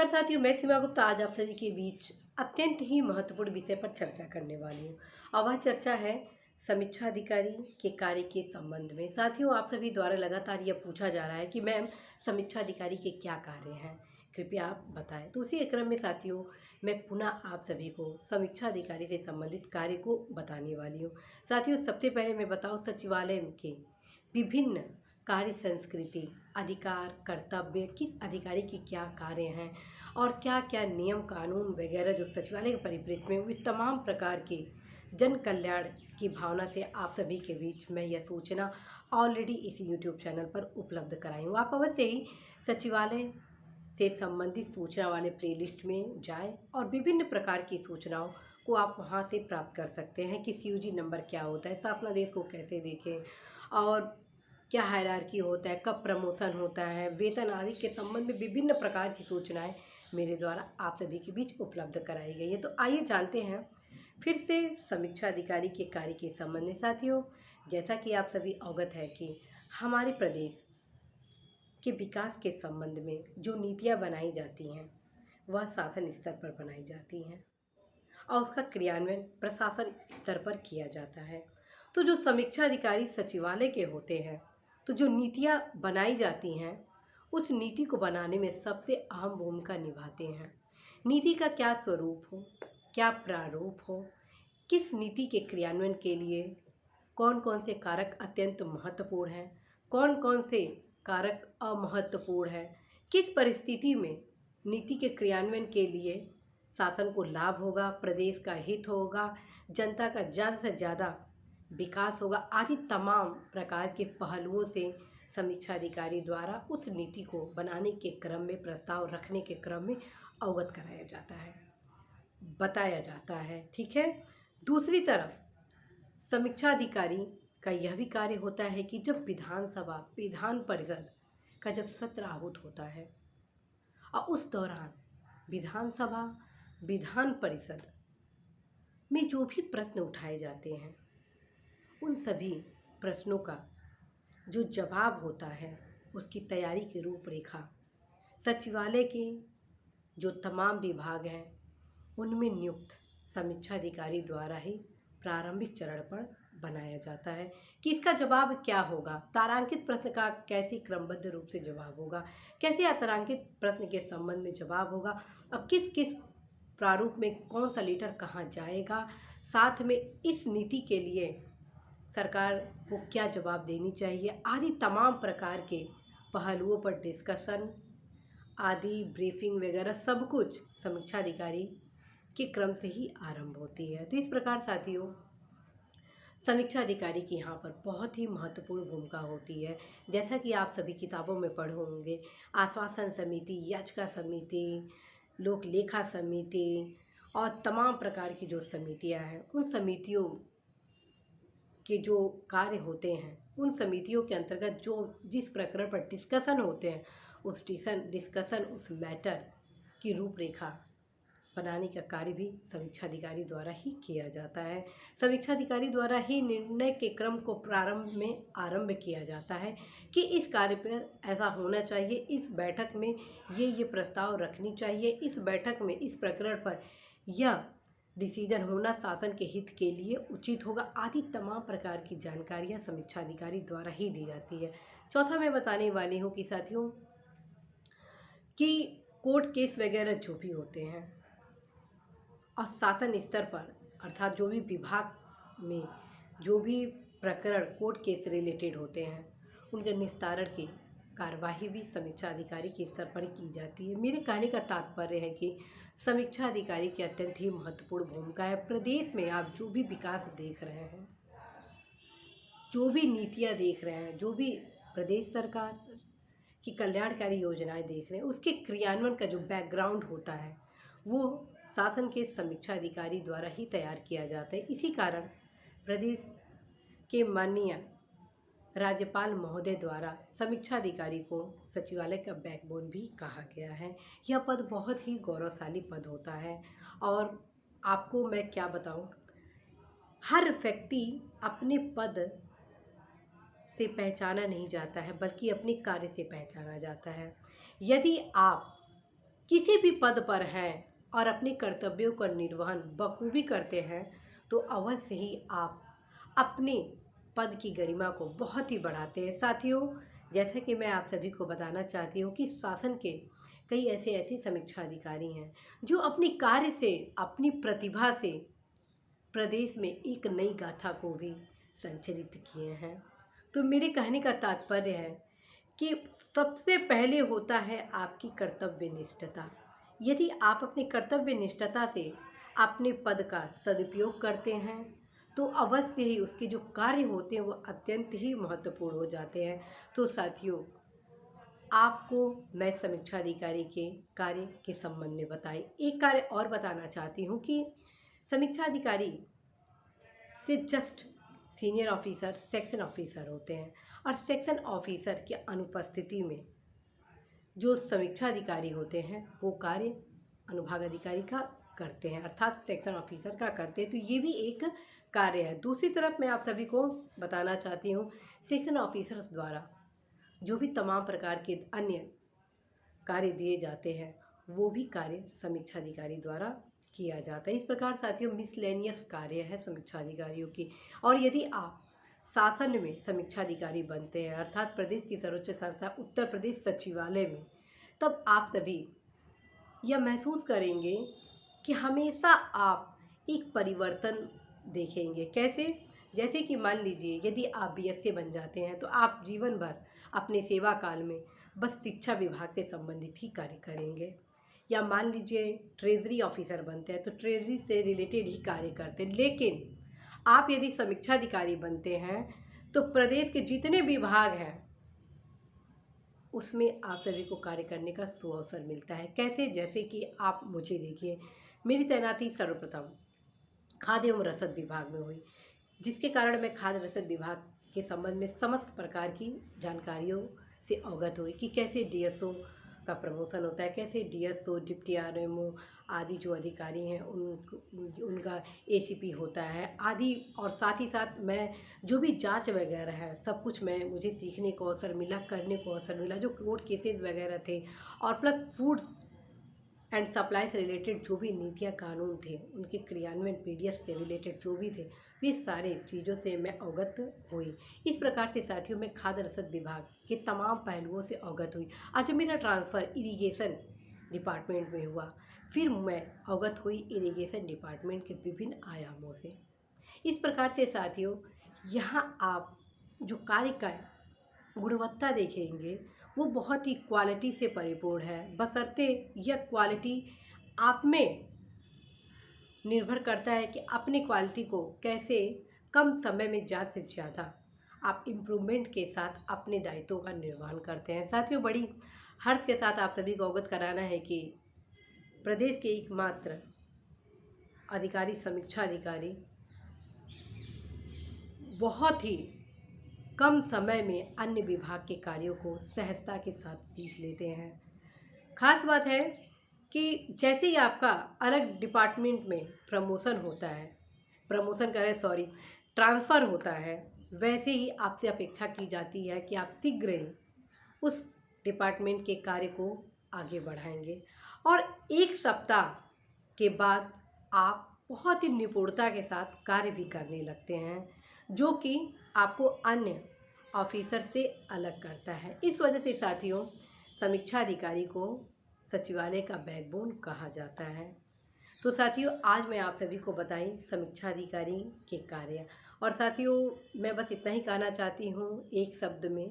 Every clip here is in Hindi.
साथियों, मैं सीमा गुप्ता आज आप सभी के बीच अत्यंत ही महत्वपूर्ण विषय पर चर्चा करने वाली हूँ और वह चर्चा है समीक्षा अधिकारी के कार्य के संबंध में। साथियों, आप सभी द्वारा लगातार यह पूछा जा रहा है कि मैम समीक्षा अधिकारी के क्या कार्य हैं, कृपया आप बताएं। तो उसी क्रम में साथियों, मैं पुनः आप सभी को समीक्षा अधिकारी से संबंधित कार्य को बताने वाली हूँ। साथियों, सबसे पहले मैं बताऊँ सचिवालय के विभिन्न कार्य संस्कृति, अधिकार, कर्तव्य, किस अधिकारी के क्या कार्य हैं और क्या क्या नियम कानून वगैरह जो सचिवालय के परिप्रेक्ष्य में वे तमाम प्रकार के जन कल्याण की भावना से आप सभी के बीच मैं यह सूचना ऑलरेडी इस यूट्यूब चैनल पर उपलब्ध कराई हूँ। आप अवश्य ही सचिवालय से संबंधित सूचना वाले प्लेलिस्ट में जाएं और विभिन्न प्रकार की सूचनाओं को आप वहां से प्राप्त कर सकते हैं कि सीयूजी नंबर क्या होता है, शासनादेश को कैसे देखें और क्या हायरार्की होता है, कब प्रमोशन होता है, वेतन आदि के संबंध में विभिन्न प्रकार की सूचनाएं मेरे द्वारा आप सभी के बीच उपलब्ध कराई गई है। तो आइए जानते हैं फिर से समीक्षा अधिकारी के कार्य के संबंध में। साथियों, जैसा कि आप सभी अवगत है कि हमारे प्रदेश के विकास के संबंध में जो नीतियां बनाई जाती हैं वह शासन स्तर पर बनाई जाती हैं और उसका क्रियान्वयन प्रशासन स्तर पर किया जाता है। तो जो समीक्षा अधिकारी सचिवालय के होते हैं, तो जो नीतियाँ बनाई जाती हैं उस नीति को बनाने में सबसे अहम भूमिका निभाते हैं। नीति का क्या स्वरूप हो, क्या प्रारूप हो, किस नीति के क्रियान्वयन के लिए कौन कौन से कारक अत्यंत महत्वपूर्ण हैं, कौन कौन से कारक अमहत्वपूर्ण है, किस परिस्थिति में नीति के क्रियान्वयन के लिए शासन को लाभ होगा, प्रदेश का हित होगा, जनता का ज़्यादा से ज़्यादा विकास होगा आदि तमाम प्रकार के पहलुओं से समीक्षा अधिकारी द्वारा उस नीति को बनाने के क्रम में, प्रस्ताव रखने के क्रम में अवगत कराया जाता है, बताया जाता है। ठीक है। दूसरी तरफ समीक्षा अधिकारी का यह भी कार्य होता है कि जब विधानसभा, विधान परिषद का जब सत्र आहूत होता है और उस दौरान विधानसभा, विधान परिषद में जो भी प्रश्न उठाए जाते हैं उन सभी प्रश्नों का जो जवाब होता है उसकी तैयारी की रूपरेखा सचिवालय के जो तमाम विभाग हैं उनमें नियुक्त समीक्षा अधिकारी द्वारा ही प्रारंभिक चरण पर बनाया जाता है कि इसका जवाब क्या होगा, तारांकित प्रश्न का कैसे क्रमबद्ध रूप से जवाब होगा, कैसे अतारांकित प्रश्न के संबंध में जवाब होगा और किस किस प्रारूप में कौन सा लेटर कहाँ जाएगा, साथ में इस नीति के लिए सरकार को क्या जवाब देनी चाहिए आदि तमाम प्रकार के पहलुओं पर डिस्कशन आदि ब्रीफिंग वगैरह सब कुछ समीक्षा अधिकारी के क्रम से ही आरंभ होती है। तो इस प्रकार साथियों, समीक्षा अधिकारी की यहाँ पर बहुत ही महत्वपूर्ण भूमिका होती है। जैसा कि आप सभी किताबों में पढ़े होंगे, आश्वासन समिति, याचिका समिति, लोक लेखा समिति और तमाम प्रकार की जो समितियाँ हैं उन समितियों के जो कार्य होते हैं, उन समितियों के अंतर्गत जो जिस प्रकरण पर डिस्कशन होते हैं उस डिस्कशन उस मैटर की रूपरेखा बनाने का कार्य भी समीक्षा अधिकारी द्वारा ही किया जाता है। समीक्षा अधिकारी द्वारा ही निर्णय के क्रम को प्रारंभ में आरंभ किया जाता है कि इस कार्य पर ऐसा होना चाहिए, इस बैठक में ये प्रस्ताव रखनी चाहिए, इस बैठक में इस प्रकरण पर यह डिसीजन होना शासन के हित के लिए उचित होगा आदि तमाम प्रकार की जानकारियां समीक्षा अधिकारी द्वारा ही दी जाती है। चौथा मैं बताने वाली हूँ कि साथियों कि कोर्ट केस वगैरह जो भी होते हैं और शासन स्तर पर अर्थात जो भी विभाग में जो भी प्रकरण कोर्ट केस रिलेटेड होते हैं उनके निस्तारण की कार्यवाही भी समीक्षा अधिकारी के स्तर पर की जाती है। मेरे कहने का तात्पर्य है कि समीक्षा अधिकारी की अत्यंत ही महत्वपूर्ण भूमिका है। प्रदेश में आप जो भी विकास देख रहे हैं, जो भी नीतियाँ देख रहे हैं, जो भी प्रदेश सरकार की कल्याणकारी योजनाएं देख रहे हैं, उसके क्रियान्वयन का जो बैकग्राउंड होता है वो शासन के समीक्षा अधिकारी द्वारा ही तैयार किया जाता है। इसी कारण प्रदेश के माननीय राज्यपाल महोदय द्वारा समीक्षा अधिकारी को सचिवालय का बैकबोन भी कहा गया है। यह पद बहुत ही गौरवशाली पद होता है और आपको मैं क्या बताऊं, हर व्यक्ति अपने पद से पहचाना नहीं जाता है बल्कि अपने कार्य से पहचाना जाता है। यदि आप किसी भी पद पर हैं और अपने कर्तव्यों का निर्वहन बखूबी करते हैं तो अवश्य ही आप अपने पद की गरिमा को बहुत ही बढ़ाते हैं। साथियों, जैसा कि मैं आप सभी को बताना चाहती हूँ कि शासन के कई ऐसे समीक्षा अधिकारी हैं जो अपनी कार्य से, अपनी प्रतिभा से प्रदेश में एक नई गाथा को भी संचरित किए हैं। तो मेरे कहने का तात्पर्य है कि सबसे पहले होता है आपकी कर्तव्य निष्ठता। यदि आप अपनी कर्तव्य निष्ठता से अपने पद का सदुपयोग करते हैं तो अवश्य ही उसके जो कार्य होते हैं वो अत्यंत ही महत्वपूर्ण हो जाते हैं। तो साथियों, आपको मैं समीक्षा अधिकारी के कार्य के संबंध में एक कार्य और बताना चाहती हूँ कि समीक्षा अधिकारी से just senior officer section officer होते हैं और सेक्शन ऑफिसर की अनुपस्थिति में जो समीक्षा अधिकारी होते हैं वो कार्य अनुभाग अधिकारी का करते हैं, अर्थात सेक्शन ऑफिसर का करते हैं। तो ये भी एक कार्य है। दूसरी तरफ मैं आप सभी को बताना चाहती हूँ सेक्शन ऑफिसर्स द्वारा जो भी तमाम प्रकार के अन्य कार्य दिए जाते हैं वो भी कार्य समीक्षा अधिकारी द्वारा किया जाता है। इस प्रकार साथियों मिसलेनियस कार्य है समीक्षा अधिकारियों की। और यदि आप शासन में समीक्षा अधिकारी बनते हैं अर्थात प्रदेश की सर्वोच्च संस्था उत्तर प्रदेश सचिवालय में, तब आप सभी यह महसूस करेंगे कि हमेशा आप एक परिवर्तन देखेंगे। कैसे? जैसे कि मान लीजिए यदि आप बीएससी बन जाते हैं तो आप जीवन भर अपने सेवा काल में बस शिक्षा विभाग से संबंधित ही कार्य करेंगे। या मान लीजिए ट्रेजरी ऑफिसर बनते हैं तो ट्रेजरी से रिलेटेड ही कार्य करते हैं। लेकिन आप यदि समीक्षा अधिकारी बनते हैं तो प्रदेश के जितने विभाग हैं उसमें आप सभी को कार्य करने का सुअवसर मिलता है। कैसे? जैसे कि आप मुझे देखिए, मेरी तैनाती सर्वप्रथम खाद्य एवं रसद विभाग में हुई, जिसके कारण मैं खाद्य रसद विभाग के संबंध में समस्त प्रकार की जानकारियों से अवगत हुई कि कैसे डीएसओ का प्रमोशन होता है, कैसे डीएसओ डिप्टी आरएमओ आदि जो अधिकारी हैं उनका एसीपी होता है आदि। और साथ ही साथ मैं जो भी जांच वगैरह है सब कुछ मुझे सीखने को अवसर मिला, करने को अवसर मिला। जो कोर्ट केसेस वगैरह थे और प्लस फूड एंड सप्लाई से रिलेटेड जो भी नीतियाँ कानून थे उनके क्रियान्वयन पीडीएस से रिलेटेड जो भी थे वे सारे चीज़ों से मैं अवगत हुई। इस प्रकार से साथियों मैं खाद्य रसद विभाग के तमाम पहलुओं से अवगत हुई। आज जब मेरा ट्रांसफ़र इरिगेशन डिपार्टमेंट में हुआ फिर मैं अवगत हुई इरिगेशन डिपार्टमेंट के विभिन्न आयामों से। इस प्रकार से साथियों यहाँ आप जो कार्य का गुणवत्ता देखेंगे वो बहुत ही क्वालिटी से परिपूर्ण है, बशर्ते यह क्वालिटी आप में निर्भर करता है कि अपनी क्वालिटी को कैसे कम समय में ज़्यादा से ज़्यादा आप इम्प्रूवमेंट के साथ अपने दायित्वों का निर्वहन करते हैं। साथियों बड़ी हर्ष के साथ आप सभी को अवगत कराना है कि प्रदेश के एकमात्र अधिकारी समीक्षा अधिकारी बहुत ही कम समय में अन्य विभाग के कार्यों को सहजता के साथ सीख लेते हैं। खास बात है कि जैसे ही आपका अलग डिपार्टमेंट में ट्रांसफ़र होता है वैसे ही आपसे अपेक्षा की जाती है कि आप शीघ्र ही उस डिपार्टमेंट के कार्य को आगे बढ़ाएंगे और 1 सप्ताह के बाद आप बहुत ही निपुणता के साथ कार्य भी करने लगते हैं, जो कि आपको अन्य ऑफिसर से अलग करता है। इस वजह से साथियों समीक्षा अधिकारी को सचिवालय का बैकबोन कहा जाता है। तो साथियों आज मैं आप सभी को बताई समीक्षा अधिकारी के कार्य। और साथियों मैं बस इतना ही कहना चाहती हूँ एक शब्द में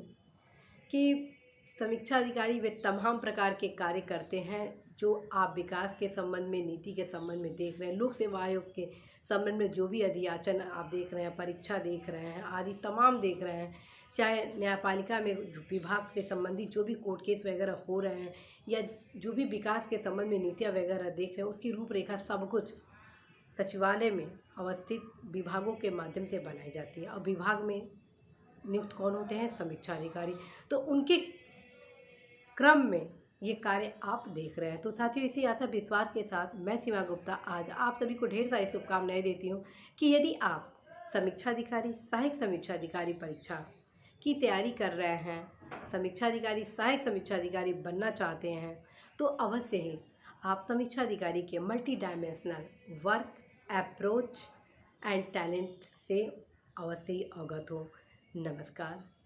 कि समीक्षा अधिकारी वे तमाम प्रकार के कार्य करते हैं जो आप विकास के संबंध में, नीति के संबंध में देख रहे हैं, लोक सेवा आयोग के संबंध में जो भी अधियाचन आप देख रहे हैं, परीक्षा देख रहे हैं आदि तमाम देख रहे हैं, चाहे न्यायपालिका में विभाग से संबंधित जो भी कोर्ट केस वगैरह हो रहे हैं या जो भी विकास के संबंध में नीतियाँ वगैरह देख रहे हैं उसकी रूपरेखा सब कुछ सचिवालय में अवस्थित विभागों के माध्यम से बनाई जाती है। और विभाग में नियुक्त कौन होते हैं? समीक्षा अधिकारी। तो उनके क्रम में ये कार्य आप देख रहे हैं। तो साथियों इसी आशा विश्वास के साथ मैं सीमा गुप्ता आज आप सभी को ढेर सारी शुभकामनाएं देती हूँ कि यदि आप समीक्षा अधिकारी, सहायक समीक्षा अधिकारी परीक्षा की तैयारी कर रहे हैं, समीक्षा अधिकारी, सहायक समीक्षा अधिकारी बनना चाहते हैं तो अवश्य ही आप समीक्षा अधिकारी के multi dimensional work approach and talent से अवश्य ही अवगत हो। नमस्कार।